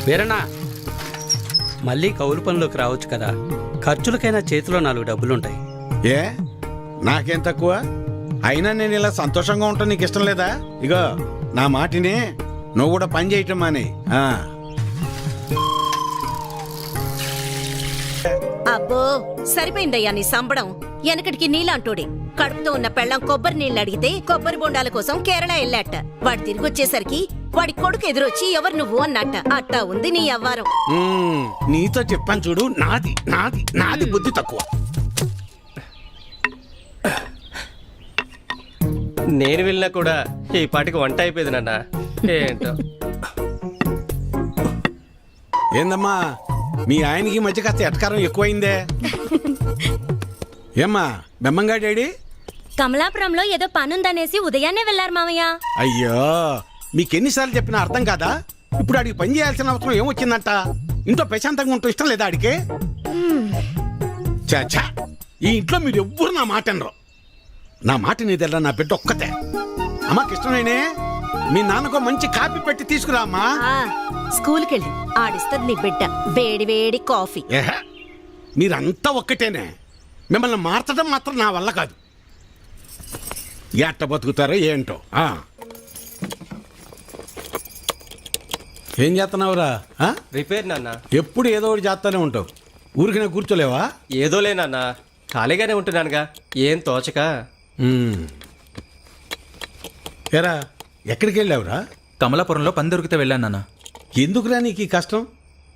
వీరన్నా మళ్ళీ కౌలు పనిలోకి రావచ్చు కదా, ఖర్చులకైనా చేతిలో 4 డబ్బులుంటాయి. ఏ నాకేం తక్కువ? అయినా నేను ఇలా సంతోషంగా ఉంటాను నీకు ఇష్టం లేదా? ఇగో నా మాటిని నువ్వు కూడా పని చేయటం అని. అబ్బో సరిపోయిందయ్యా నీ సంబడం. వెనకటికి నీలాంటోడే కడుపుతో ఉన్న పెళ్ళం కొబ్బరి నీళ్ళు అడిగితే కొబ్బరి బొండాల కోసం కేరళ వెళ్ళాట. వాడు తిరిగి వచ్చేసరికి వాడి కొడుకు ఎదురొచ్చి ఎవరు నువ్వు అన్నట్ట. అట్టా ఉంది నీ అవ్వారం. నీతో చెప్పాను చూడు, నాది నాది నాది బుద్ధి తక్కువ. నేను వెళ్ళినా కూడా ఈ పాటికి వంట అయిపోయింది నాన్న. ఏంటో ఏందమ్మా మీ ఆయనకి మధ్య కాస్త ఎటకారం ఎక్కువైందే? ఏమ్మా బెమ్మంగా డాడీ? కమలాపురంలో ఏదో పనుందనేసి ఉదయాన్నే వెళ్లారు మామయ్య. అయ్యో మీకెన్నిసార్లు చెప్పినా అర్థం కాదా? ఇప్పుడు ఆడికి పని చేయాల్సిన అవసరం ఏమొచ్చిందంట? ఇంట్లో ప్రశాంతంగా ఉంటూ ఇష్టం లేదా ఆడికి? చాచా ఈ ఇంట్లో మీరు ఎవ్వరు నా మాట అనరు. నా మాట నీదెల్లా నా బిడ్డ ఒక్కతే. అమ్మాకి ఇష్టమైనే మీ నాన్నకు మంచి కాపీ పెట్టి తీసుకురా అమ్మా. స్కూల్కి వెళ్ళి ఆడిస్తుంది నీ బిడ్డ వేడి వేడి కాఫీ. ఏహ మీరంతా ఒక్కటేనే. మిమ్మల్ని మార్చడం మాత్రం నా వల్ల కాదు. ఎట్ట బతుకుతారో ఏంటో. ఏం చేస్తున్నావురా? రిపేర్ నాన్న. ఎప్పుడు ఏదో ఒకటి చేస్తానే ఉంటావు. ఊరికి నేను కూర్చోలేవా? ఏదోలే నాన్న, ఖాళీగానే ఉంటున్నానుగా, ఏం తోచక. ఏరా ఎక్కడికి వెళ్ళావురా? కమలాపురంలో పని దొరికితే వెళ్ళాను నాన్న. ఎందుకురా నీకు ఈ కష్టం?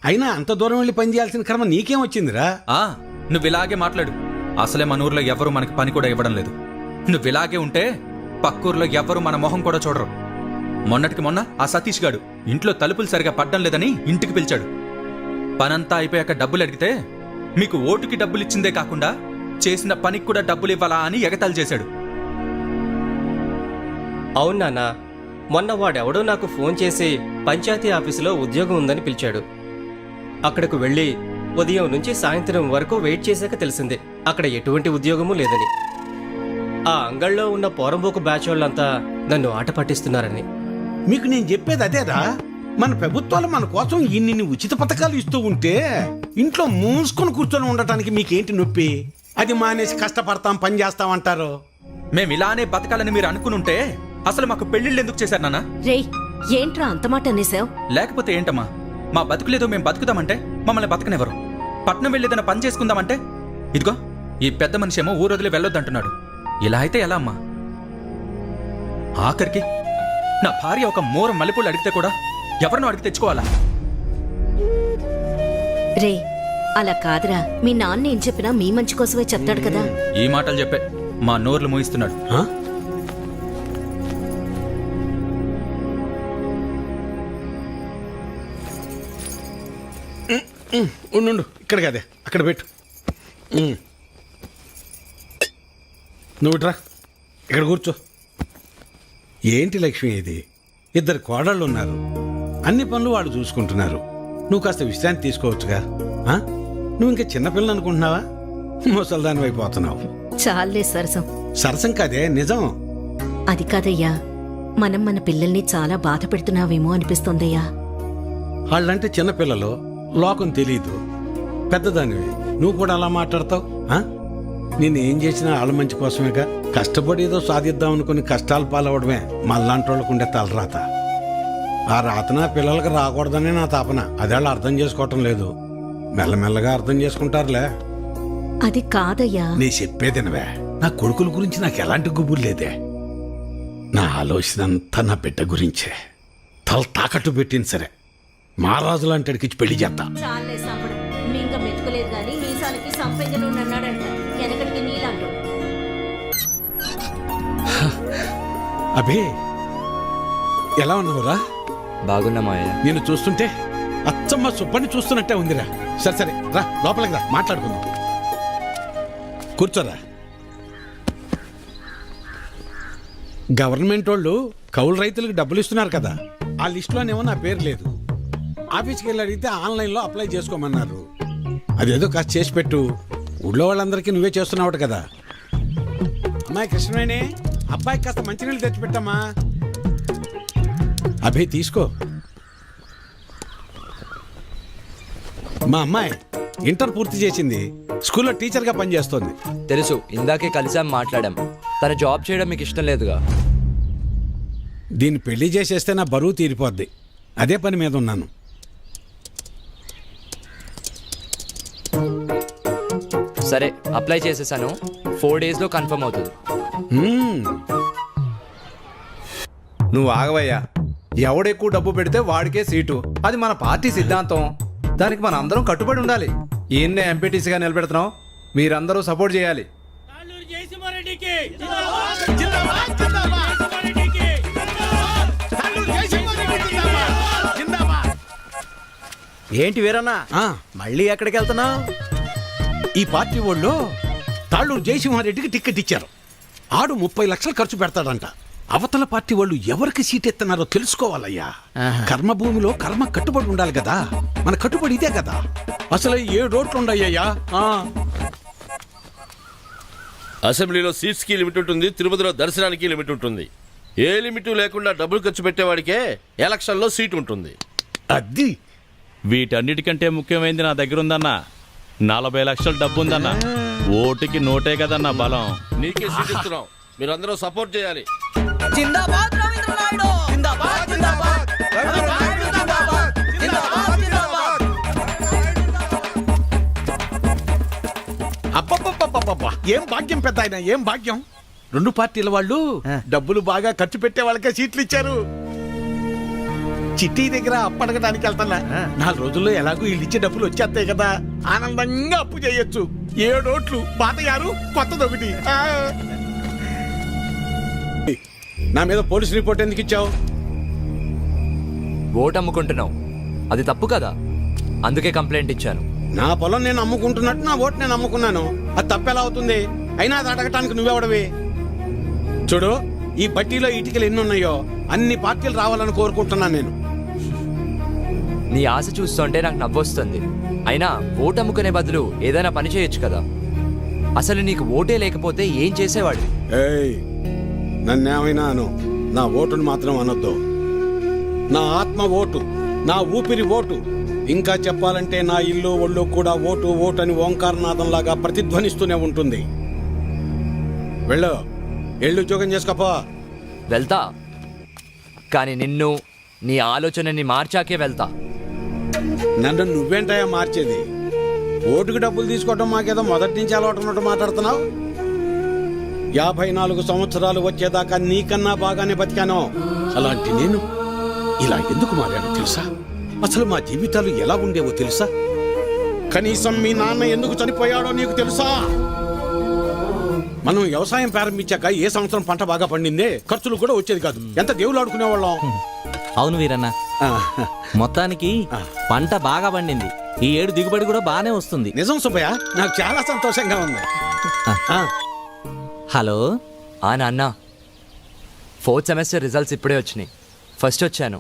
అయినా అంత దూరం వెళ్ళి పని చేయాల్సిన కర్మ నీకేం వచ్చిందిరా? నువ్వు ఇలాగే మాట్లాడు. అసలే మన ఊర్లో ఎవరు మనకి పని కూడా ఇవ్వడం లేదు. నువ్వు ఇలాగే ఉంటే పక్కూర్లో ఎవ్వరు మన మొహం కూడా చూడరు. మొన్నటికి మొన్న ఆ సతీష్ గాడు ఇంట్లో తలుపులు సరిగా పడ్డం లేదని ఇంటికి పిలిచాడు. పనంతా అయిపోయాక డబ్బులు అడిగితే మీకు ఓటుకి డబ్బులు ఇచ్చిందే కాకుండా చేసిన పనికి కూడా డబ్బులు ఇవ్వాలా అని ఎగతాళి చేశాడు. అవును నాన్న, మొన్న వాడెవడో నాకు ఫోన్ చేసి పంచాయతీ ఆఫీసులో ఉద్యోగం ఉందని పిలిచాడు. అక్కడకు వెళ్ళి ఉదయం నుంచి సాయంత్రం వరకు వెయిట్ చేశాక తెలిసిందే అక్కడ ఎటువంటి ఉద్యోగమూ లేదని. ఆ అంగళ్ళలో ఉన్న పోరంబోకు బ్యాచ్ వాళ్ళంతా నన్ను ఆట పట్టిస్తున్నారని. మీకు నేను చెప్పేది అదేరా. మన ప్రభుత్వాలు మన కోసం ఇన్ని ఉచిత పథకాలు ఇస్తూ ఉంటే ఇంట్లో మూసుకొని కూర్చొని ఉండటానికి మీకేంటి నొప్పి? అది మానేసి కష్టపడతాం పని చేస్తామంటారు. మేము ఇలానే బతకాలని మీరు అనుకునుంటే అసలు మాకు పెళ్లిళ్ళు ఎందుకు చేశారు నాన్న? రే ఏంట్రా అంత మాట అనేసావు? లేకపోతే ఏంటమ్మా, మా బతుకులేదో మేము బతుకుదామంటే మమ్మల్ని బతకనివ్వరు. పట్నం వెళ్ళేదన్న పని చేసుకుందామంటే ఇదిగో ఈ పెద్ద మనిషి ఏమో ఊరొదిలి వెళ్ళొద్దంటున్నాడు. ఇలా అయితే ఎలా అమ్మా? ఆఖరికి నా భార్య ఒక మూర మల్లెపూలు అడిగితే కూడా ఎవరినో అడిగి తెచ్చుకోవాలా? రే అలా కాదురా, మీ నాన్న ఏం చెప్పినా మీ మంచి కోసమే చెప్తాడు కదా. ఈ మాటలు చెప్పే మా నోర్లు మూయిస్తున్నాడు. ఉండు ఇక్కడ కదే అక్కడ పెట్టు. నువ్వు ఇట్రా ఇక్కడ కూర్చో. ఏంటి లక్ష్మి ఇది? 2 కోడళ్ళు ఉన్నారు. అన్ని పనులు వాళ్ళు చూసుకుంటున్నారు. నువ్వు కాస్త విశ్రాంతి తీసుకోవచ్చుగా. నువ్వు ఇంకా చిన్నపిల్లలు అనుకుంటున్నావా? ముసల్దాని అయిపోతున్నావు. చాలే సరసం. సరసం కాదే నిజం. అది కాదయ్యా, మనం మన పిల్లల్ని చాలా బాధ పెడుతున్నావేమో అనిపిస్తోందయ్యా. వాళ్ళంటే చిన్నపిల్లలు, లోకం తెలీదు. పెద్దదానివి నువ్వు కూడా అలా మాట్లాడతావు? నేనేం చేసినా వాళ్ళ మంచి కోసమేగా. కష్టపడి ఏదో సాధిద్దాం అనుకుని కష్టాలు పాలవడమే మళ్ళాంటి వాళ్ళకు ఉండే తలరాత. ఆ రాతన పిల్లలకు రాకూడదనే నా తాపన. అదేళ్ళు అర్థం చేసుకోవటం లేదు. మెల్లమెల్లగా అర్థం చేసుకుంటారులే. అది కాదయ్యా. నీ చెప్పేదినవే. నా కొడుకుల గురించి నాకు ఎలాంటి గుబురు లేదే. నా ఆలోచన అంతా నా బిడ్డ గురించే. తల తాకట్టు పెట్టింది సరే, మహారాజు లాంటి అడిగిచ్చి పెళ్లి చేస్తా. చాలే సంపడం. మింగ మెతుకులేదు గాని మీసాలకి సంపెంగలు అన్నాడంట. వెనకటికి నీలాంటో. అభి ఎలా ఉన్నావురా? బాగున్నా మావయ్య. నేను చూస్తుంటే అచ్చమ్మ సుబ్బని చూస్తున్నట్టే ఉందిరా. సరే సరే రా లోపలికి రా, మాట్లాడుకుందాం. కూర్చోరా. గవర్నమెంట్ వాళ్ళు కౌలు రైతులకు డబ్బులు ఇస్తున్నారు కదా, ఆ లిస్టులోనేమో నా పేరు లేదు. ఆఫీస్కి వెళ్ళి అడిగితే ఆన్లైన్లో అప్లై చేసుకోమన్నారు. అదేదో కాస్త చేసి పెట్టు. ఊళ్ళో వాళ్ళందరికీ నువ్వే చేస్తున్నావు కదా. అమ్మాయి కృష్ణవేణి, అబ్బాయికి కాస్త మంచినీళ్ళు తెచ్చిపెట్టమ్మా. అభి తీసుకో. మా అమ్మాయి ఇంటర్ పూర్తి చేసింది, స్కూల్లో టీచర్గా పనిచేస్తోంది. తెలుసు, ఇందాకే కలిసాం, మాట్లాడాం. తన జాబ్ చేయడం మీకు ఇష్టం లేదుగా. దీన్ని పెళ్లి చేసేస్తే నా బరువు తీరిపోద్ది. అదే పని మీద ఉన్నాను. సరే, అప్లై చేసేసాను. 4 daysలో కన్ఫర్మ్ అవుతుంది. నువ్వు ఆగవయ్యా. ఎవడెక్కువ డబ్బు పెడితే వాడికే సీటు. అది మన పార్టీ సిద్ధాంతం. దానికి మన అందరం కట్టుబడి ఉండాలి. ఈయన్నే ఎంపీటీసీగా నిలబెడుతున్నాం. మీరందరూ సపోర్ట్ చేయాలి. ఏంటి వీరన్నా, ఆ, మళ్ళీ ఎక్కడికి వెళ్తున్నావు? ఈ పార్టీ వాళ్ళు తాళ్ళూరు జయసింహారెడ్డికి టిక్కెట్ ఇచ్చారు. ఆడు 30 లక్షలు ఖర్చు పెడతాడంట. అవతల పార్టీ వాళ్ళు ఎవరికి సీట్ ఎత్తన్నారో తెలుసుకోవాలయ్యా. కర్మభూమిలో కర్మ కట్టుబడి ఉండాలి కదా. మన కట్టుబడి ఇదే కదా. అసలు 7 ఓట్లు ఉండయ్యా. అసెంబ్లీలో సీట్స్ కి లిమిట్ ఉంటుంది, తిరుపతిలో దర్శనానికి లిమిట్ ఉంటుంది. ఏ లిమిట్ లేకుండా డబ్బులు ఖర్చు పెట్టేవాడికే ఎలక్షన్లో సీట్ ఉంటుంది. అది వీటన్నిటికంటే ముఖ్యమైనది నా దగ్గర ఉందన్నా. 40 లక్షల డబ్బు ఉందన్నా. ఓటుకి నోటే కదన్నా బలం. నీకే సీట్ ఇస్తున్నాం, మీరందరూ సపోర్ట్ చేయాలి. అబ్బబ్బబ్బబ్బబ్బా, ఏం భాగ్యం పెద్ద ఆయన, ఏం భాగ్యం. 2 పార్టీల వాళ్ళు డబ్బులు బాగా ఖర్చు పెట్టే వాళ్ళకే సీట్లు ఇచ్చారు. చిట్టి దగ్గర అప్పడగడానికి వెళ్తున్నా. 4 రోజుల్లో ఎలాగో వీళ్ళు ఇచ్చే డబ్బులు వచ్చేస్తాయి కదా. ఆనందంగా అప్పు చేయొచ్చు. 7 ఓట్లు, పాత 6, కొత్తదొకటి. నా మీద పోలీస్ రిపోర్ట్ ఎందుకు ఇచ్చావు? ఓటు అమ్ముకుంటున్నావు, అది తప్పు కదా. అందుకే కంప్లైంట్ ఇచ్చాను. నా పొలం నేను అమ్ముకుంటున్నట్టు నా ఓటు నేను అమ్ముకున్నాను. అది తప్పెలా అవుతుంది? అయినా అది అడగటానికి నువ్వెవడవి? చూడు, ఈ బట్టీలో ఇటుకలు ఎన్ని ఉన్నాయో అన్ని పార్టీలు రావాలని కోరుకుంటున్నాను నేను. నీ ఆశ చూస్తుంటే నాకు నవ్వొస్తుంది. అయినా ఓటు అమ్ముకునే బదులు ఏదైనా పని చేయొచ్చు కదా. అసలు నీకు ఓటే లేకపోతే ఏం చేసేవాడు? ఏయ్, నన్నేమైనా అను, నా ఓటును మాత్రం అనొద్దు. నా ఆత్మ ఓటు, నా ఊపిరి ఓటు. ఇంకా చెప్పాలంటే నా ఇల్లు ఒళ్ళు కూడా ఓటు ఓటు అని ఓంకారనాథంలాగా ప్రతిధ్వనిస్తూనే ఉంటుంది. వెళ్ళు, ఎళ్ళు ఉద్యోగం చేసుకోపో. వెళ్తా, కానీ నిన్ను, నీ ఆలోచనని మార్చాకే వెళ్తా. నన్ను నువ్వేంటయా మార్చేది? ఓటుకు డబ్బులు తీసుకోవటం మాకేదో మొదటి నుంచి అలవాటు ఉన్నట్టు మాట్లాడుతున్నావు. 54 సంవత్సరాలు వచ్చేదాకా నీకన్నా బాగానే బతికాను. అలాంటి నేను ఇలా ఎందుకు మారాను తెలుసా? అసలు మా జీవితాలు ఎలా ఉండేవో తెలుసా? కనీసం మీ నాన్న ఎందుకు చనిపోయాడో నీకు తెలుసా? మనం వ్యవసాయం ప్రారంభించాక ఏ సంవత్సరం పంట బాగా పండిందే, ఖర్చులు కూడా వచ్చేది కాదు. ఎంత దేవుళ్ళు ఆడుకునేవాళ్ళం. అవును వీరన్న, మొత్తానికి పంట బాగా పండింది. ఈ ఏడు దిగుబడి కూడా బాగానే వస్తుంది. నిజం సుబ్బయ్య, నాకు చాలా సంతోషంగా ఉంది. హలో. నాన్న, 4th సెమిస్టర్ రిజల్ట్స్ ఇప్పుడే వచ్చినాయి. ఫస్ట్ వచ్చాను.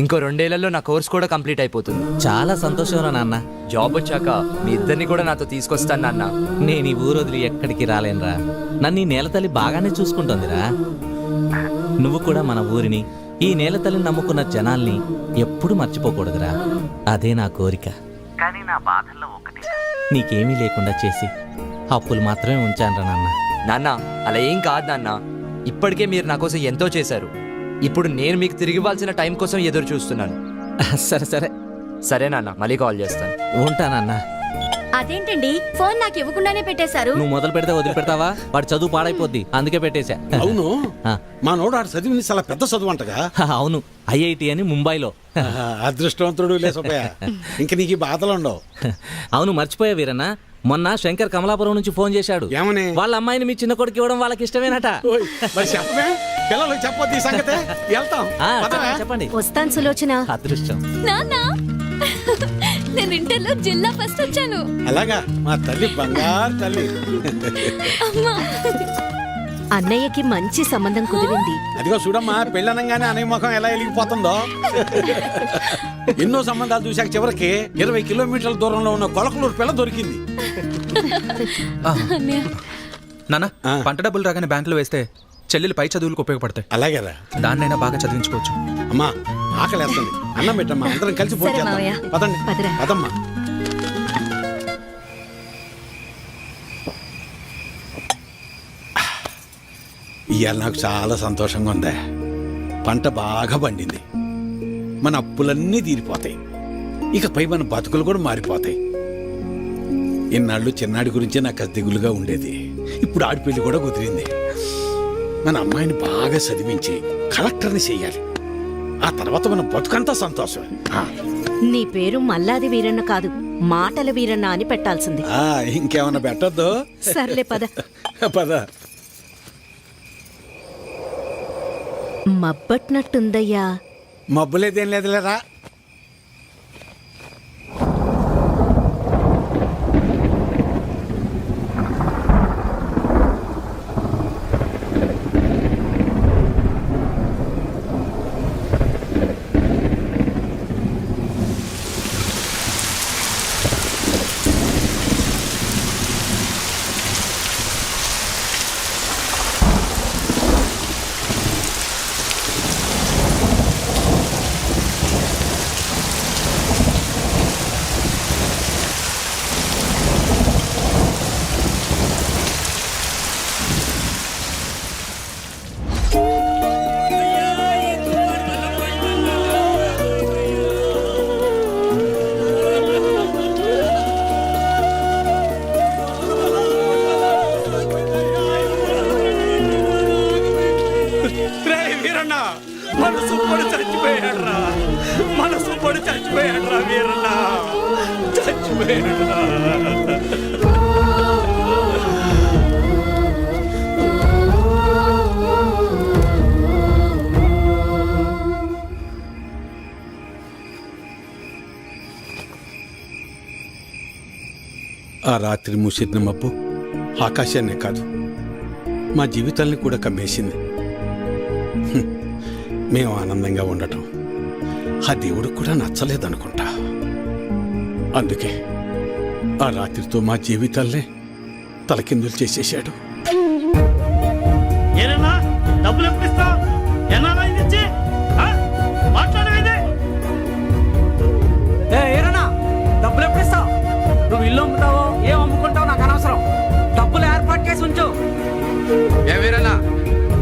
ఇంకో 2 ఏళ్లలో నా కోర్స్ కూడా కంప్లీట్ అయిపోతుంది. చాలా సంతోషం రా నాన్న. జాబ్ వచ్చాక మీ ఇద్దరిని కూడా నాతో తీసుకొస్తాను నాన్న. నేను ఈ ఊరు వదిలి ఎక్కడికి రాలేనురా. నన్ను ఈ నేలతల్లి బాగానే చూసుకుంటుందిరా. నువ్వు కూడా మన ఊరిని, ఈ నేలతల్లిని నమ్ముకున్న జనాల్ని ఎప్పుడు మర్చిపోకూడదురా. అదే నా కోరిక. కానీ నా బాధల్లో ఒకటి, నీకేమీ లేకుండా చేసి అప్పులు మాత్రమే ఉంచానురా నాన్న. నాన్న, అలా ఏం కాదు నాన్న. ఇప్పటికే మీరు నా కోసం ఎంతో చేశారు. ఇప్పుడు నేను మీకు తిరిగి ఇవ్వాల్సిన టైం కోసం ఎదురు చూస్తున్నాను. సరే సరే సరే నాన్న, మళ్ళీ కాల్ చేస్తాను. ఉంటానన్నా. అదేంటండి, ఫోన్ నాకు ఇవ్వకుండానే పెట్టేశారు. నువ్వు మొదలు పెడితే వదిలిపెడతావా? వాడు చదువు పాడైపోద్ది, అందుకే పెట్టేశా. అవును, ఆ. మా నోడు ఆడు చదివింది చాలా పెద్ద చదువు అంటగా. అవును, IIT అని ముంబైలో. అదృష్టవంతుడు లే సుబ్బయ్య, ఇంక నీకు ఈ బాధలు ఉండవు. అవును, మర్చిపోయా వీరన్న, మొన్న శంకర్ కమలాపురం నుంచి ఫోన్ చేశాడు. ఏమని? వాళ్ళ అమ్మాయిని మీ చిన్న కొడుకు ఇవ్వడం వాళ్ళకి ఇష్టమేనట. ఓయ్, మరి చెప్పమే, పిల్లలకు చెప్పొద్దు ఈ సంగతే. వెళ్తాం, పదవే. చెప్పండి. వస్తాను సులోచన. అదృష్టం. నాన్న, నేను ఇంటర్లో జిల్లా ఫస్ట్ వచ్చాను. అలాగా, మా తల్లి బంగారు తల్లి. అన్నయ్యకి మంచి సంబంధం కుదిరింది. అదిగో చూడమ్మా, పెళ్ళనంగానే అనే ముఖం ఎలా వెలిగిపోతుందో. ఎన్నో సంబంధాలు చూశాక చివరికి 20 కిలోమీటర్ల దూరంలో ఉన్న కొలకలూరు పిల్ల దొరికింది. నాన్న, పంట డబ్బులు రాగానే బ్యాంకులో వేస్తే చెల్లెలు పై చదువులకు ఉపయోగపడతాయి. అలాగేరా, దాన్నైనా బాగా చదివించుకోవచ్చు. అమ్మా ఆకలేస్తుంది, అన్నం పెట్టమ్మా, అందరం కలిసి సరే పోటీ మావయ్య. పదండి. పదరా. పదమ్మా. ఇవాళ నాకు చాలా సంతోషంగా ఉందా. పంట బాగా పండింది, మన అప్పులన్నీ తీరిపోతాయి, ఇకపై మన బతుకులు కూడా మారిపోతాయి. ఇన్నాళ్ళు చిన్నాడి గురించే నాకు అది దిగులుగా ఉండేది. ఇప్పుడు ఆడిపెళ్లి కూడా కుదిరింది. మన అమ్మాయిని బాగా చదివించి కలెక్టర్ని చెయ్యాలి. ఆ తర్వాత మన బతుకంతా సంతోషం. నీ పేరు మల్లాది వీరన్న కాదు, మాటల వీరన్న అని పెట్టాల్సింది. ఇంకేమన్నా పెట్టద్దు. సర్లే పద. పద. మబ్బట్నట్టుందయ్యా. మబ్బులేదేం లేదులేరా. మనసు పడి చచ్చిపోయాడ్రా, మనసు పడి చచ్చిపోయాడ్రా వీరన్న, చచ్చిపోయాడ్రా. ఆ రాత్రి ముసిరిన మబ్బు ఆకాశాన్నే కాదు, మా జీవితాల్ని కూడా కమ్మేసింది. మేము ఆనందంగా ఉండటం ఆ దేవుడికి కూడా నచ్చలేదనుకుంటా. అందుకే ఆ రాత్రితో మా జీవితాల్నే తలకిందులు చేసేశాడు. డబ్బులు ఎప్పుడు ఇస్తావు? డబ్బులు ఎప్పుడు ఇస్తావు? నువ్వు ఇల్లు అమ్ముతావో ఏం అమ్ముకుంటావో నాకు అనవసరం. డబ్బులు ఏర్పాటు చేసి ఉంచు. ఏ వీరన్నా,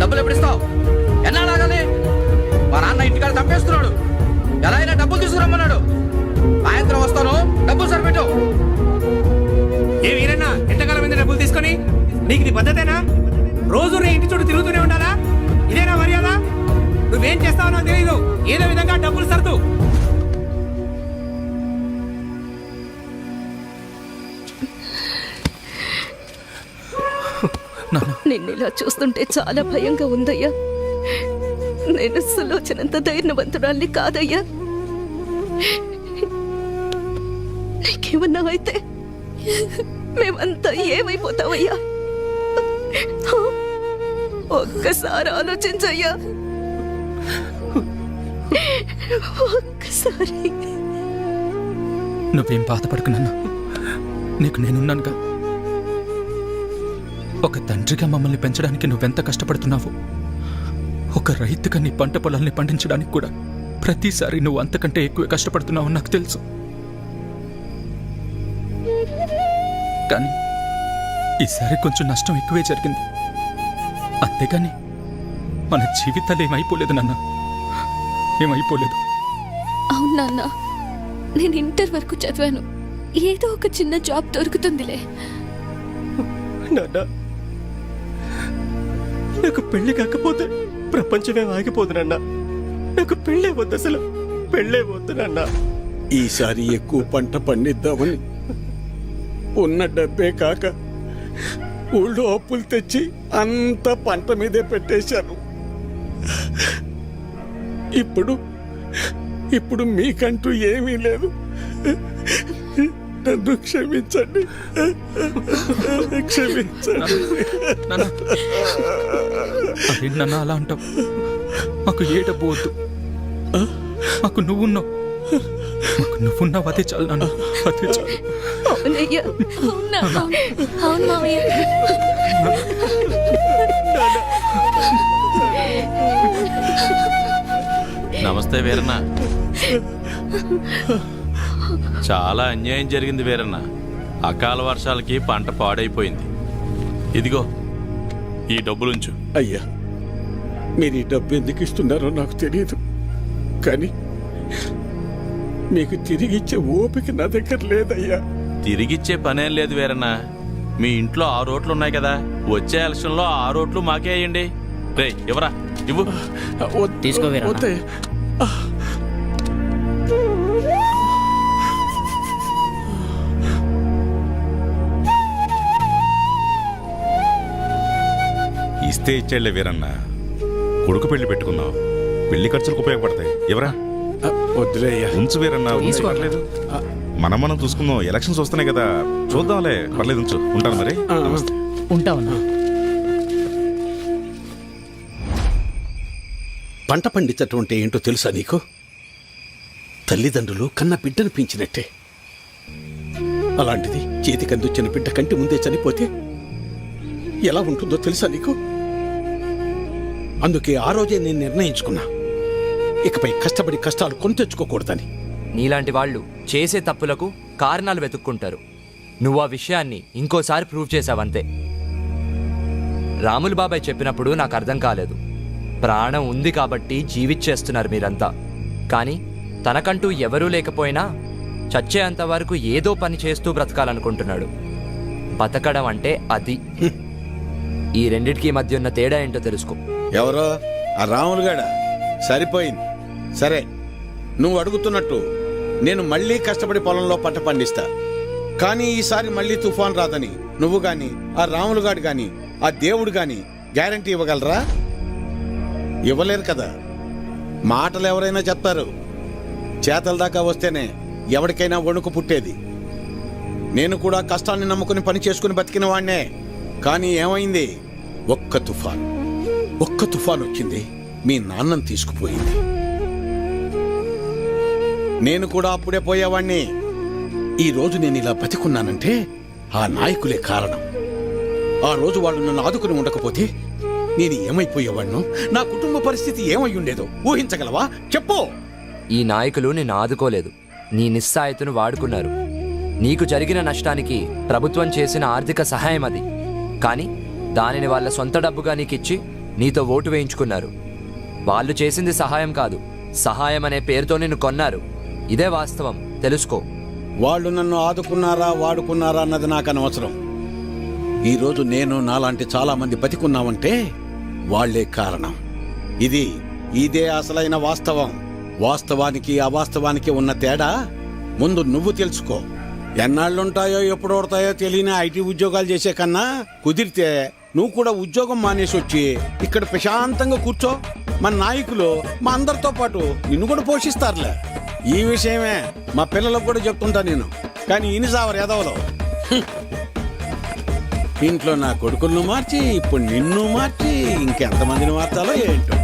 డబ్బులు ఎప్పుడు ఇస్తావు? ఎన్నాళ్ళాగాలి? మా నాన్న ఇంటికాడ తప్పేస్తున్నాడు. ఎలా అయినా డబ్బులు తీసుకురమ్మన్నాడు. సాయంత్రం వస్తాను, డబ్బులు సరిపెట్టు. ఏ వీరన్నా, ఎంతకాలం మీద డబ్బులు తీసుకొని? నీకు ఇది పద్ధతేనా? రోజు నీ ఇంటి చుట్టూ తిరుగుతూనే ఉండాలా? ఇదేనా మర్యాద? నువ్వేం చేస్తావో నాకు తెలియదు. ఏదో విధంగా డబ్బులు సర్దు. నిన్ను ఇలా చూస్తుంటే చాలా భయంగా ఉందయ్యా. నేను సులోచనంత ధైర్యవంతురాల్ని కాదయ్యా. నీకేమన్నా అయితే మేమంతా ఏమైపోతావయ్యా? ఒక్కసారి ఆలోచించయ్యా, ఒక్కసారి. నువ్వేం బాధపడుకున్నా, నీకు నేనున్నానుగా. ఒక తండ్రిగా మమ్మల్ని పెంచడానికి నువ్వెంత కష్టపడుతున్నావు. ఒక రైతుగా నీ పంట పొలాల్ని పండించడానికి కూడా ప్రతిసారి నువ్వు అంతకంటే ఎక్కువ కష్టపడుతున్నావు నాకు తెలుసు. కానీ ఈసారి కొంచెం నష్టం ఎక్కువే జరిగింది. అంతేగాని మన జీవితాలు ఏమైపోలేదు నాన్న, ఏమైపోలేదు. అవును నాన్న, నేను ఇంటర్ వరకు చదివాను. ఏదో ఒక చిన్న జాబ్ దొరుకుతుందిలే. నాన్న, నాకు పెళ్లి కాకపోతే ప్రపంచమే ఆగిపోదు నాన్న. నాకు పెళ్ళే వద్దు, అసలు పెళ్ళే వద్దు నాన్న. ఈసారి ఎక్కువ పంట పండిద్దామని ఉన్న డబ్బే కాక ఊళ్ళో అప్పులు తెచ్చి అంత పంట మీదే పెట్టేశాను. ఇప్పుడు మీకంటూ ఏమీ లేదు. నన్ను క్షమించండి, క్షమించండి. అదేంటన్నా అలా అంటావు? మాకు ఏ డబ్బు వద్దు, మాకు నువ్వున్నావు. మాకు నువ్వున్నావు, అదే చాలు నాన్న, అదే చాలు. అవునయ్యా, అవును మావయ్య. నమస్తే వీరన్న. చాలా అన్యాయం జరిగింది వీరన్న. అకాల వర్షాలకి పంట పాడైపోయింది. ఇదిగో ఈ డబ్బులుంచు. అయ్యా, మీరు ఈ డబ్బు ఎందుకు ఇస్తున్నారో నాకు తెలియదు, కానీ మీకు తిరిగిచ్చే ఓపిక నా దగ్గర లేదయ్యా. తిరిగిచ్చే పనేం లేదు వీరన్న. మీ ఇంట్లో 6 ఓట్లు ఉన్నాయి కదా, వచ్చే ఎలక్షన్లో 6 ఓట్లు మాకే వేయండి. రే ఇవ్వరా, ఇవ్వు. తీసుకో వద్దయ్యా. ఇస్తే ఇచ్చేళ్లే వీరన్న, కొడుకు పెళ్లి పెట్టుకున్నావు, పెళ్లి ఖర్చులకు ఉపయోగపడతాయి. ఎవరా వద్దులే అయ్యా. ఉంచు వీరన్న, ఉంచు, పర్లేదు. మనం చూసుకుందాం, ఎలక్షన్స్ వస్తున్నాయి కదా, చూద్దాంలే, పర్లేదు, ఉంచు. ఉంటాను మరి. నమస్తే. ఉంటావన్నా. పంట పండించటం అంటే ఏంటో తెలుసా నీకు? తల్లిదండ్రులు కన్న బిడ్డను పెంచినట్టే. అలాంటిది చేతికి అందించిన బిడ్డ కంటి ముందే చనిపోతే ఎలా ఉంటుందో తెలుసా నీకు? అందుకే ఆ రోజే నేను నిర్ణయించుకున్నా, ఇకపై కష్టపడి కష్టాలు కొని తెచ్చుకోకూడదని. నీలాంటి వాళ్ళు చేసే తప్పులకు కారణాలు వెతుక్కుంటారు. నువ్వు ఆ విషయాన్ని ఇంకోసారి ప్రూవ్ చేసావంతే. రాములు బాబాయ్ చెప్పినప్పుడు నాకు అర్థం కాలేదు. ప్రాణం ఉంది కాబట్టి జీవిచ్చేస్తున్నారు మీరంతా. కానీ తనకంటూ ఎవరూ లేకపోయినా చచ్చేంత వరకు ఏదో పని చేస్తూ బ్రతకాలనుకుంటున్నాడు. బతకడం అంటే అది. ఈ రెండిటికి మధ్య ఉన్న తేడా ఏంటో తెలుసుకో. ఎవరో ఆ రాములుగాడా? సరిపోయింది. సరే, నువ్వు అడుగుతున్నట్టు నేను మళ్ళీ కష్టపడి పొలంలో పంట పండిస్తా. కానీ ఈసారి మళ్ళీ తుఫాన్ రాదని నువ్వు గాని, ఆ రాములుగాడు గాని, ఆ దేవుడు గాని గ్యారంటీ ఇవ్వగలరా? ఇవ్వలేరు కదా. మాటలు ఎవరైనా చెప్తారు, చేతల దాకా వస్తేనే ఎవరికైనా వణుకు పుట్టేది. నేను కూడా కష్టాన్ని నమ్ముకుని పని చేసుకుని బతికిన వాణ్ణే. కానీ ఏమైంది? ఒక్క తుఫాన్ వచ్చింది, మీ నాన్నని తీసుకుపోయింది. నేను కూడా అప్పుడే పోయేవాణ్ణి. ఈ రోజు నేను ఇలా బతికున్నానంటే ఆ నాయకులే కారణం. ఆ రోజు వాళ్ళు నన్ను ఆదుకుని ఉండకపోతే నేను ఏమైపోయేవాణ్ణు? నా కుటుంబ పరిస్థితి ఏమై ఉండేదో ఊహించగలవా? చెప్పు. ఈ నాయకులు నిన్ను ఆదుకోలేదు, నీ నిస్సాయతను వాడుకున్నారు. నీకు జరిగిన నష్టానికి ప్రభుత్వం చేసిన ఆర్థిక సహాయం అది. కానీ దానిని వాళ్ళ సొంత డబ్బుగా నీకిచ్చి నీతో ఓటు వేయించుకున్నారు. వాళ్ళు చేసింది సహాయం కాదు, సహాయం అనే పేరుతో నిన్ను కొన్నారు. ఇదే వాస్తవం, తెలుసుకో. వాళ్ళు నన్ను ఆదుకున్నారా వాడుకున్నారా అన్నది నాకు అనవసరం. ఈరోజు నేను నాలాంటి చాలా మంది బతికున్నామంటే వాళ్లే కారణం. ఇదే అసలైన వాస్తవం. వాస్తవానికి అవాస్తవానికి ఉన్న తేడా ముందు నువ్వు తెలుసుకో. ఎన్నాళ్ళుంటాయో ఎప్పుడు ఓడతాయో తెలియని ఐటీ ఉద్యోగాలు చేసే కన్నా కుదిరితే నువ్వు కూడా ఉద్యోగం మానేసి వచ్చి ఇక్కడ ప్రశాంతంగా కూర్చో. మన నాయకులు మా అందరితో పాటు నిన్ను కూడా పోషిస్తారులే. ఈ విషయమే మా పిల్లలకు కూడా చెప్తుంటా నేను. కానీ ఇనిసావరు ఎదవలో ఇంట్లో నా కొడుకులను మార్చి ఇప్పుడు నిన్ను మార్చి ఇంకెంతమందిని మార్చాలో ఏంటో.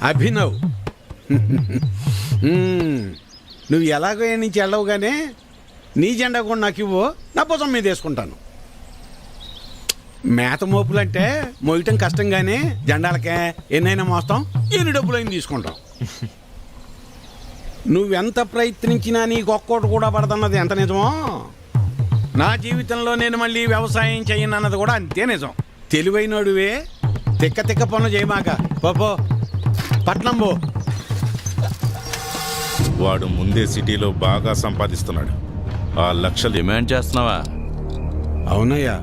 అభినవ్, నువ్వు ఎలాగో ఏ నుంచి వెళ్ళవుగానే నీ జెండా కూడా నాకు ఇవ్వు, నా భుజం మీద వేసుకుంటాను. మేత మోపులంటే మోయటం కష్టంగానే జెండాలకే ఎన్నైనా మోస్తాం, ఎన్ని డబ్బులైనా తీసుకుంటాం. నువ్వెంత ప్రయత్నించినా నీకు ఒక్కోటి కూడా పడదన్నది ఎంత నిజమో, నా జీవితంలో నేను మళ్ళీ వ్యవసాయం చేయనన్నది కూడా అంతే నిజం. తెలివైనడువే, తిక్క పనులు చేయమాక. పోపో పట్నం పో. వాడు ముందే సిటీలో బాగా సంపాదిస్తున్నాడు. ఆ లక్షలు డిమాండ్ చేస్తున్నావా? అవునయ్యా,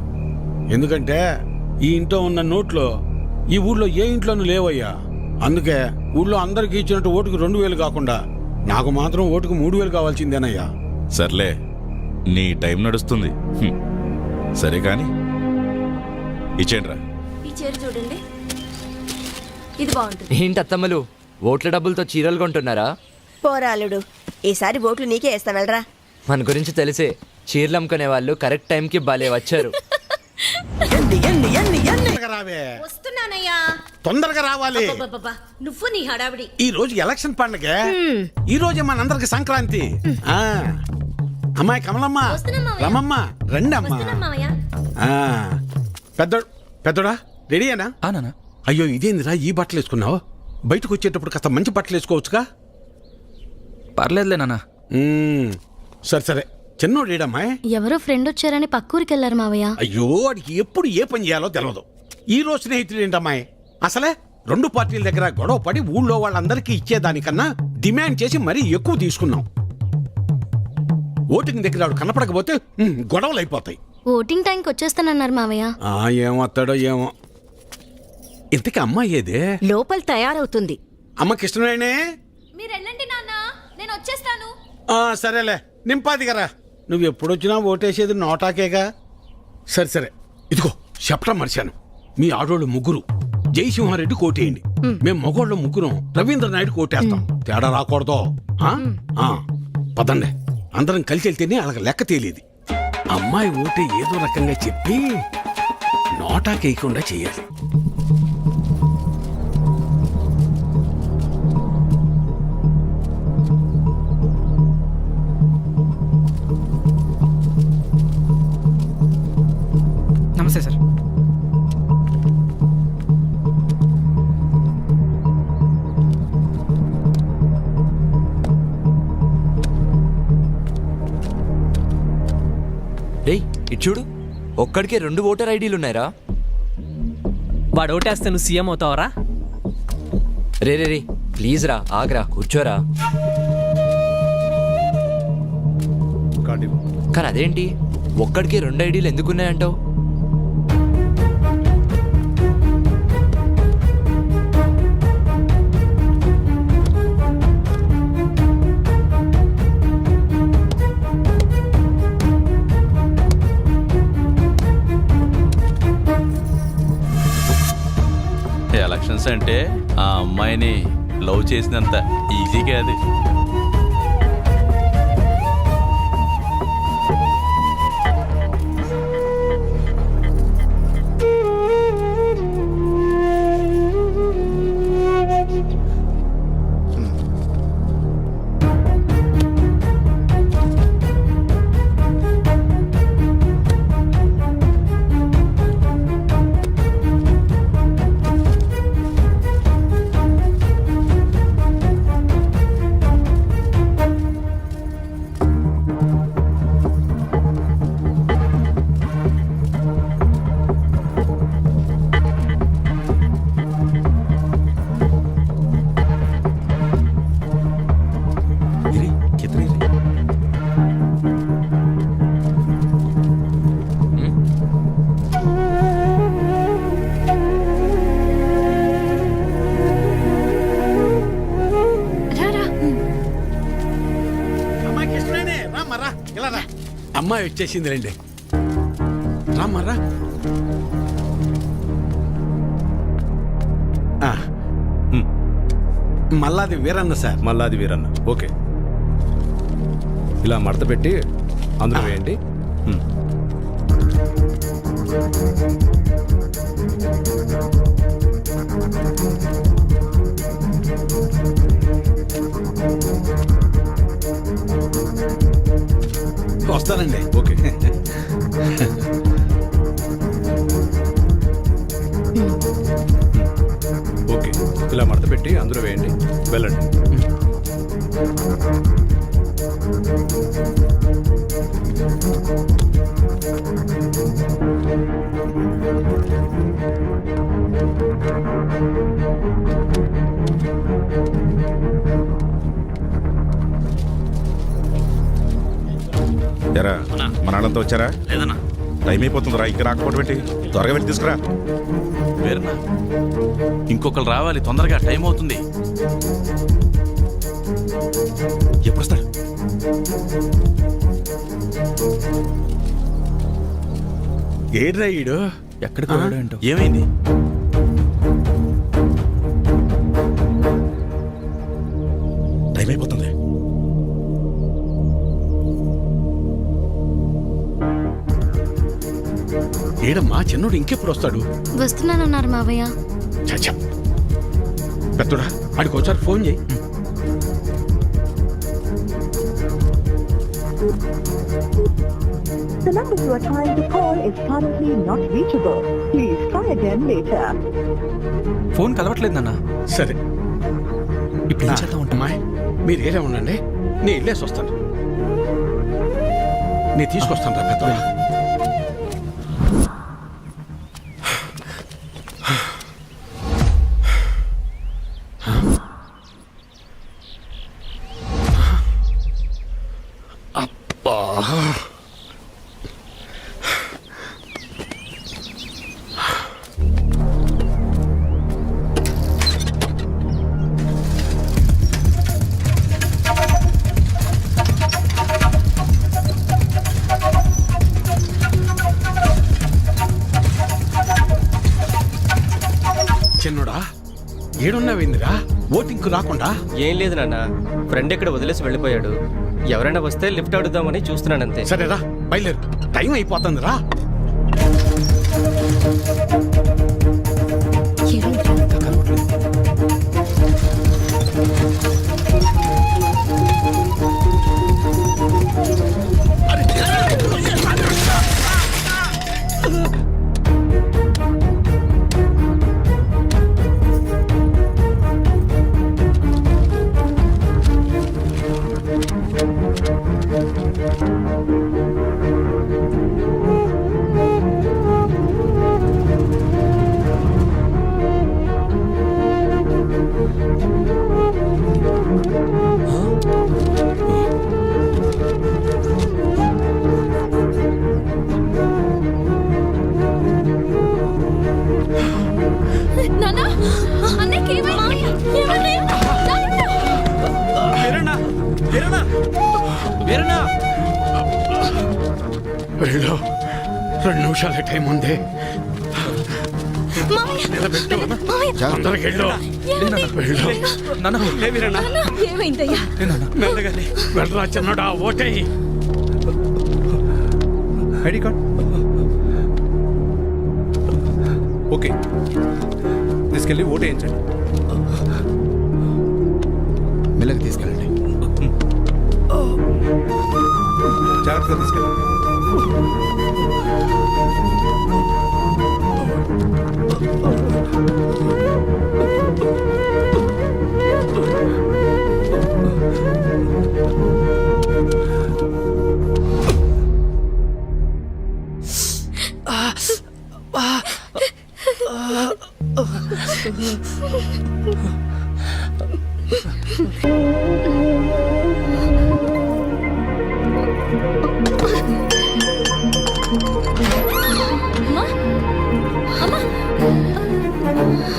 ఎందుకంటే ఈ ఇంట్లో ఉన్న నోట్లో ఈ ఊళ్ళో ఏ ఇంట్లోనూ లేవయ్యా. అందుకే ఊళ్ళో అందరికి ఇచ్చినట్టు ఓటుకు 2000 కాకుండా నాకు మాత్రం ఓటుకు 3000 కావాల్సిందేనయ్యా. సర్లే, నీ టైం నడుస్తుంది. సరే కాని ఇచ్చేయండిరా. ఈ చీర చూడండి, ఇది బాగుంటుంది. ఏంటి అత్తమ్మలు, ఓట్ల డబ్బులతో చీరలు కొంటున్నారా? పోరాలుడు, ఈసారి ఓట్లు నీకే వేస్తా వెళ్ళరా. మన గురించి తెలిసే చీరలు అమ్ముకునే వాళ్ళు కరెక్ట్ టైంకి భలే వచ్చారు. రావే, వస్తున్నానయ్యా. తొందరగా రావాలి. అబ్బబ్బబ్బా, నువ్వు నీ హడావిడి. ఈ రోజు ఎలక్షన్ పండగ, ఈ రోజే మనందరికి సంక్రాంతి. అమ్మాయి కమలమ్మ, రమమ్మ, రండి అమ్మా. పెద్దోడా రెడీయేనా? అయ్యో ఇదేందిరా ఈ బట్టలు వేసుకున్నావు? బయటకు వచ్చేటప్పుడు కాస్త మంచి బట్టలు వేసుకోవచ్చుగా. పర్లేదులే నాన్న. సరే చిన్నోడేడమ్మాయి? ఎవరో ఫ్రెండ్ వచ్చారని పక్కూరికి వెళ్ళారు మావయ్య. అయ్యో వాడికి ఎప్పుడు ఏ పని చేయాలో తెలియదు. ఈ రోజు స్నేహితుడు ఏంటమ్మాయి? అసలే 2 పార్టీల దగ్గర గొడవ పడి ఊళ్ళో వాళ్ళందరికీ ఇచ్చేదానికన్నా డిమాండ్ చేసి మరీ ఎక్కువ తీసుకున్నాం. ఓటింగ్ దగ్గర వాడు కనపడకపోతే గొడవలు అయిపోతాయి. ఓటింగ్ టైంకి వచ్చేస్తానన్నారు మావయ్య. ఏమొస్తాడో ఏమో. ఇంతకీ అమ్మాయి ఏదే? లోపల తయారవుతుంది. అమ్మ కృష్ణవేణే. మీరు వెళ్ళండి నాన్న, నేను వచ్చేస్తాను. సరేలే, నింపాది కదా. నువ్వు ఎప్పుడొచ్చినా ఓటేసేది నోటాకేగా. సరే సరే, ఇదిగో చెప్పడం మర్చాను. మీ ఆడోళ్ళు 3 జయసింహారెడ్డి కోటేయండి. మేము మగోళ్ళు 3 రవీంద్ర నాయుడు కోటేస్తాం. తేడా రాకూడదు. పదండి, అందరం కలిసి వెళ్తేనే అలాగ లెక్క తేలేది. అమ్మాయి ఓటే ఏదో రకంగా చెప్పి నోటాకేయకుండా చెయ్యాలి. నమస్తే సార్. రేయ్ ఇటు చూడు, ఒక్కడికే 2 ఓటర్ ఐడీలు ఉన్నాయిరా. వాడు ఓటేస్తే నువ్వు CM అవుతావరా? Ray ray ray please రా, ఆగ్రా, కూర్చోరా. కానీ అదేంటి ఒక్కడికే 2 ఐడీలు ఎందుకున్నాయంటావు? ఎలక్షన్స్ అంటే ఆ అమ్మాయిని లవ్ చేసినంత ఈజీగా అది. అమ్మాయి వచ్చేసింది రండి. రామ్మరా. మల్లాది వీరన్న సార్. మల్లాది వీరన్న, ఓకే. ఇలా మడత పెట్టి అందులో వేయండి. వస్తానండి. ఓకే. ఓకే, ఇలా మడత పెట్టి అందులో వేయండి. వెళ్ళండి. ఎరా మన వాళ్ళంతా వచ్చారా? లేదన్నా, టైం అయిపోతుందిరా. ఇంకా రాకపోవడం ఏంటి? త్వరగా వెళ్ళి తీసుకురా. వేరన్నా, ఇంకొకరు రావాలి తొందరగా, టైం అవుతుంది. ఎప్పుడు వస్తాడు? ఏడ్రా ఈడు? ఎక్కడికి వెళ్ళాడు ఏంటో. ఏమైంది? టైం అయిపోతుంది. ఏడమ్మా, చిన్నోడు ఇంకెప్పుడు వస్తాడు? వస్తున్నానన్నారు మావయ్య. చచ్చా, పెద్దోడా వాడికి ఒకసారి ఫోన్ చేయి. The number you are trying to call is currently not reachable. Please try again later. Phone కలవట్లేదు నాన్న. సరే, ఇప్పుడు ఏం చేద్దాం? అమ్మాయి మీరు ఏరే ఉండండి, నేను వెళ్ళేసి వస్తాను. నేను తీసుకొస్తాను రా పెద్దోడా. అబ్బా, చిన్నోడా ఏడున్నావేందిరా ఓటింగ్కు రాకుండా? ఏం లేదు నాన్న, ఫ్రెండ్ ఇక్కడ వదిలేసి వెళ్ళిపోయాడు. ఎవరైనా వస్తే లిఫ్ట్ అడుగుదామని చూస్తున్నానంతే. సరేరా బయలుదేరు, టైం అయిపోతుంది రా. నాన్న, అన్నయ్యకి ఏమైంది? ఏమైంది? వెళ్ళు, 2 నిమిషాలే టైం ఉంది. తొందరగా వెళ్ళు. వెళ్ళు. ఏమైందయ్యా? వెళ్ళరా చిన్నోడా, ఓటేయ్. ఐడి కార్డ్ ఓకే, తీసుకెళ్ళి ఓటు వేయించండి. మెల్లగా తీసుకెళ్ళండి, జాగ్రత్తగా తీసుకెళ్ళండి.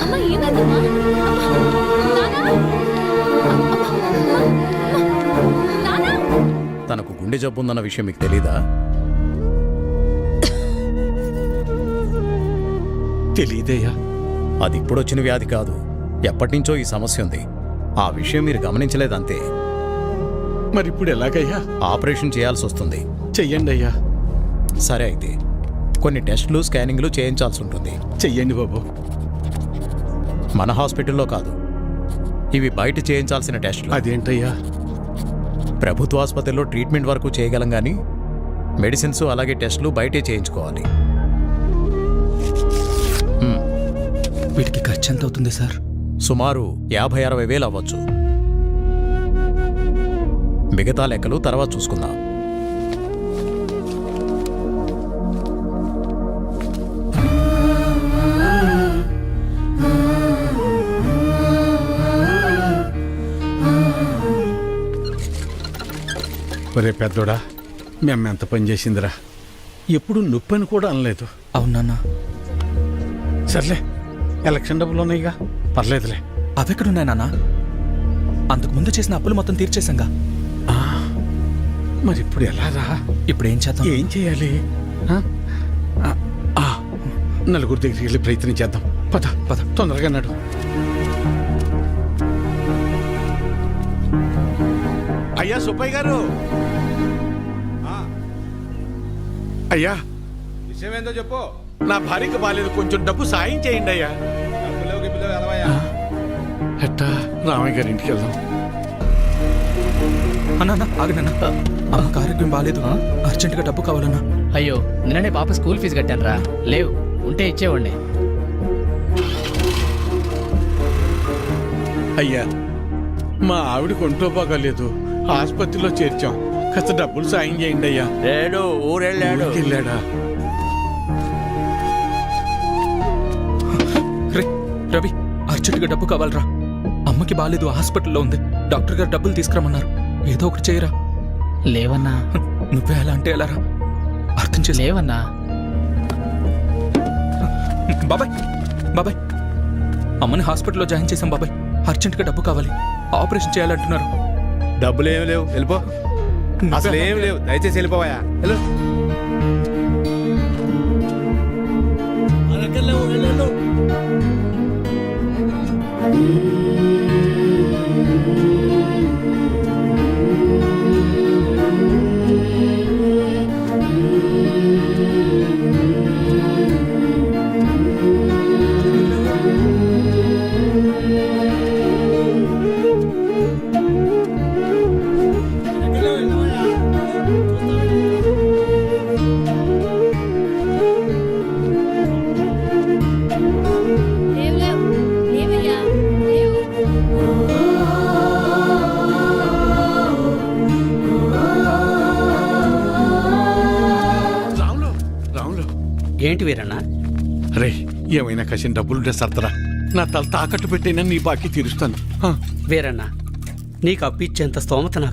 అమ్మ, ఏమైందమ్మా? తనకు గుండె జబ్బు ఉందన్న విషయం మీకు తెలీదా? తెలీదయ్యా. అది ఇప్పుడొచ్చిన వ్యాధి కాదు, ఎప్పటినుంచో ఈ సమస్య ఉంది. ఆ విషయం మీరు గమనించలేదంతే. మరి ఇప్పుడు ఎలాగయ్యా? ఆపరేషన్ చేయాల్సి వస్తుంది. చెయ్యండి అయ్యా. సరే అయితే కొన్ని టెస్టులు స్కానింగ్లు చేయించాల్సి ఉంటుంది. చెయ్యండి బాబు. మన హాస్పిటల్లో కాదు, ఇవి బయట చేయించాల్సిన టెస్టులు. అదేంటయ్యా? ప్రభుత్వ ఆసుపత్రిలో ట్రీట్మెంట్ వరకు చేయగలం కానీ మెడిసిన్స్ అలాగే టెస్టులు బయటే చేయించుకోవాలి. వీటికి ఖర్చు ఎంత అవుతుంది సార్? సుమారు 50-60 వేలు అవ్వచ్చు. మిగతా లెక్కలు తర్వాత చూసుకుందాం. ఒరే పెద్దోడా, మేము ఎంత పని చేసిందిరా. ఎప్పుడు నొప్పి అని కూడా అనలేదు. అవునన్నా. సర్లే, ఎలక్షన్ డబ్బులు ఉన్నాయిగా, పర్లేదులే. అవెక్కడున్నాయి నాన్న? అంతకుముందు చేసిన అప్పులు మొత్తం తీర్చేశాంగా. మరి ఇప్పుడు ఎలా రా? ఇప్పుడు ఏం చేద్దాం? ఏం చేయాలి? నలుగురు దగ్గరికి వెళ్ళి ప్రయత్నం చేద్దాం. పద పద, తొందరగా నడు. అయ్యా సుబ్బయ్య గారు, అయ్యా విషయం ఏందో చెప్పు. నా భార్యకు బాలేదు, కొంచెం డబ్బు సాయం చేయండి అయ్యా. ఎట్టా రామయ్య గారి ఇంటికి వెళ్దాం. అన్నా ఆగనన్నా, అమ్మకు ఆరోగ్యం బాగాలేదు, అర్జెంటుగా డబ్బు కావాలన్నా. అయ్యో, నిన్ననే పాప స్కూల్ ఫీజు కట్టాను రా. లేవు, ఉంటే ఇచ్చేవాడిని. అయ్యా, మా ఆవిడకి ఒంట్లో బాగాలేదు, ఆసుపత్రిలో చేర్చాం. కాస్త డబ్బులు సాయం చేయండి అయ్యా. లేడు, ఊరెళ్ళాడు. వెళ్ళాడా? రే రవి, అర్జెంటుగా డబ్బు కావాలరా. అమ్మకి బాలేదు, హాస్పిటల్లో ఉంది. డాక్టర్ గారు డబ్బులు తీసుకురమ్మన్నారు. ఏదో ఒకటి చేయరా. లేవన్నా. నువ్వే అలా అంటే ఎలా రా? అర్థం చేసి లేవన్నా. బాబాయ్, బాబాయ్, అమ్మని హాస్పిటల్లో జాయిన్ చేశాం బాబాయ్. అర్జెంటుగా డబ్బు కావాలి, ఆపరేషన్ చేయాలంటున్నారు. డబ్బులు ఏమి లేవు, వెళ్ళిపో. అసలు ఏం లేవు, దయచేసి వెళ్ళిపోవా. వెళ్ళు. రాములు, రాములు. ఏంటి వీరన్నా? రే, ఏమైనా కసిన డబ్బులుంటే సర్దరా. నా తల తాకట్టు పెట్టైనా నీ బాకీ తీరుస్తాను. వీరన్నా, నీకు అప్పిచ్చేంత స్తోమత నాకు